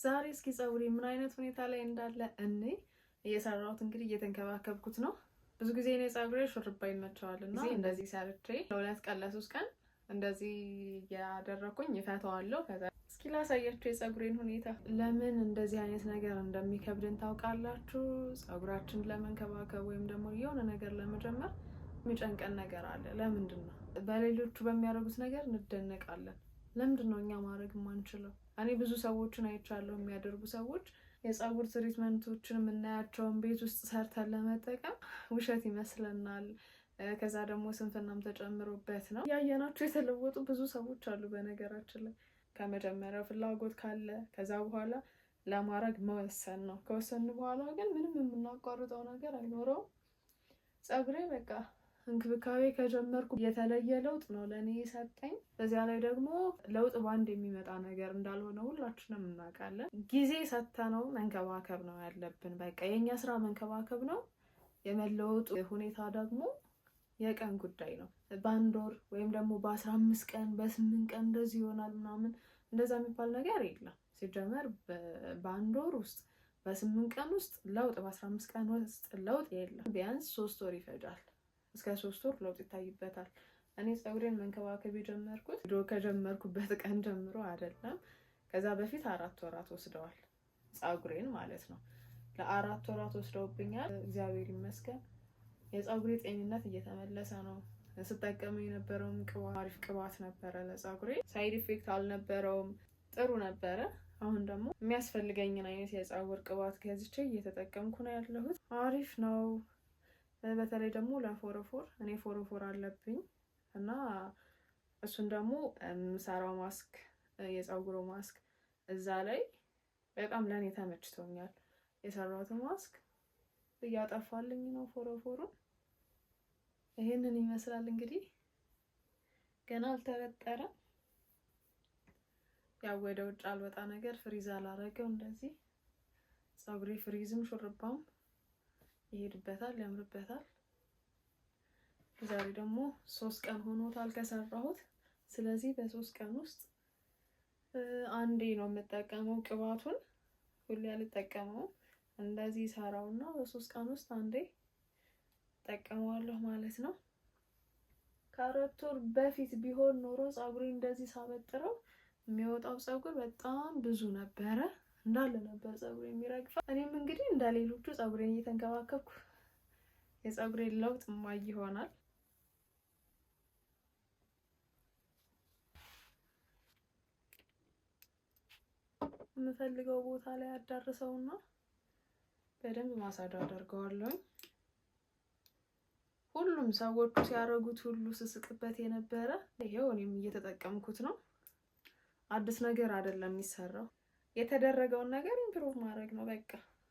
ዛሬ እስኪ ፀጉሬ ምን አይነት ሁኔታ ላይ እንዳለ እየሰራሁት እንግዲህ እየተንከባከብኩት ነው። ብዙ ጊዜ እኔ ፀጉሬ ሹርባ ይመቸዋልና እንደዚህ ሰርቼ ለ2 ቀን ለ3 ቀን እንደዚህ ያደረኩኝ ይፈታዋለሁ። ከዛ እስኪ ላሳያችሁ የፀጉሬን ሁኔታ። ለምን እንደዚህ አይነት ነገር እንደሚከብድን ታውቃላችሁ? ፀጉራችንን ለመንከባከብ ወይም ደግሞ የሆነ ነገር ለመጀመር የሚጨንቀን ነገር አለ። ለምንድን ነው? በሌሎቹ በሚያደርጉት ነገር እንደነቃለን። ለምንድን ነው እኛ ማድረግ የማንችለው? እኔ ብዙ ሰዎችን አይቻለሁ የሚያደርጉ ሰዎች የፀጉር ትሪትመንቶችን የምናያቸውን ቤት ውስጥ ሰርተን ለመጠቀም ውሸት ይመስለናል። ከዛ ደግሞ ስንፍናም ተጨምሮበት ነው። ያየናቸው የተለወጡ ብዙ ሰዎች አሉ። በነገራችን ላይ ከመጀመሪያው ፍላጎት ካለ ከዛ በኋላ ለማድረግ መወሰን ነው። ከወሰን በኋላ ግን ምንም የምናቋርጠው ነገር አይኖረውም። ፀጉሬ በቃ እንክብካቤ ከጀመርኩ የተለየ ለውጥ ነው ለእኔ የሰጠኝ። በዚያ ላይ ደግሞ ለውጥ ባንድ የሚመጣ ነገር እንዳልሆነ ሁላችንም እናውቃለን። ጊዜ ሰጥተነው መንከባከብ ነው ያለብን። በቃ የእኛ ስራ መንከባከብ ነው። የመለወጡ ሁኔታ ደግሞ የቀን ጉዳይ ነው። በ1 ወር ወይም ደግሞ በ15 ቀን በ8 ቀን እንደዚህ ይሆናል ምናምን እንደዛ የሚባል ነገር የለም። ሲጀመር በ1 ወር ውስጥ በ8 ቀን ውስጥ ለውጥ፣ በ15 ቀን ውስጥ ለውጥ የለም። ቢያንስ 3 ወር ይፈጃል። እስከ 3 ወር ለውጥ ይታይበታል። እኔ ፀጉሬን መንከባከብ የጀመርኩት ከጀመርኩበት ቀን ጀምሮ አይደለም። ከዛ በፊት 4 ወራት ወስደዋል። ፀጉሬን ማለት ነው። ለ4 ወራት ወስደውብኛል። እግዚአብሔር ይመስገን የፀጉሬ ጤንነት እየተመለሰ ነው። ስጠቀም የነበረውም ቅባት አሪፍ ቅባት ነበረ። ለፀጉሬ ሳይድ ኢፌክት አልነበረውም። ጥሩ ነበረ። አሁን ደግሞ የሚያስፈልገኝን አይነት የፀጉር ቅባት ገዝቼ እየተጠቀምኩ ነው ያለሁት። አሪፍ ነው። በተለይ ደግሞ ለፎረፎር፣ እኔ ፎረፎር አለብኝ እና እሱን ደግሞ የምሰራው ማስክ፣ የፀጉሩ ማስክ እዛ ላይ በጣም ለእኔ ተመችቶኛል። የሰራሁት ማስክ እያጠፋልኝ ነው ፎረፎሩን። ይሄንን ይመስላል እንግዲህ። ገና አልተበጠረም። ያው ወደ ውጭ አልወጣ ነገር ፍሪዝ አላረገው። እንደዚህ ፀጉሬ ፍሪዝም ሹርባም ይሄድበታል፣ ያምርበታል። ዛሬ ደግሞ 3 ቀን ሆኖታል ከሰራሁት። ስለዚህ በ3 ቀን ውስጥ አንዴ ነው የምጠቀመው ቅባቱን። ሁሌ አልጠቀመውም። እንደዚህ ሰራውና በ3 ቀን ውስጥ አንዴ ጠቀመዋለሁ ማለት ነው። ከ4 ወር በፊት ቢሆን ኖሮ ፀጉሬ እንደዚህ ሳበጥረው የሚወጣው ፀጉር በጣም ብዙ ነበረ። እንዳለ ነበር ፀጉሬ የሚረግፈው። እኔም እንግዲህ እንደሌሎቹ ፀጉሬን እየተንከባከብኩ የፀጉሬን ለውጥ ማይ ይሆናል። የምፈልገው ቦታ ላይ አዳርሰውና በደንብ ማሳጅ አደርገዋለሁ። ሁሉም ሰዎቹ ሲያደርጉት ሁሉ ስስቅበት የነበረ ይሄው እኔም እየተጠቀምኩት ነው። አዲስ ነገር አይደለም የሚሰራው። የተደረገውን ነገር ኢምፕሩቭ ማድረግ ነው በቃ።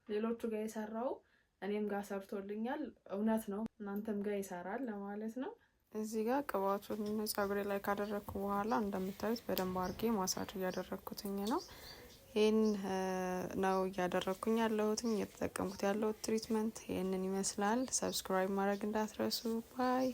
ሌሎቹ ጋር የሰራው እኔም ጋር ሰርቶልኛል። እውነት ነው እናንተም ጋር ይሰራል ለማለት ነው። እዚህ ጋር ቅባቱን ፀጉሬ ላይ ካደረግኩ በኋላ እንደምታዩት በደንብ አድርጌ ማሳጅ እያደረግኩትኝ ነው። ይሄን ነው እያደረግኩኝ ያለሁትኝ። እየተጠቀምኩት ያለሁት ትሪትመንት ይሄንን ይመስላል። ሰብስክራይብ ማድረግ እንዳትረሱ። ባይ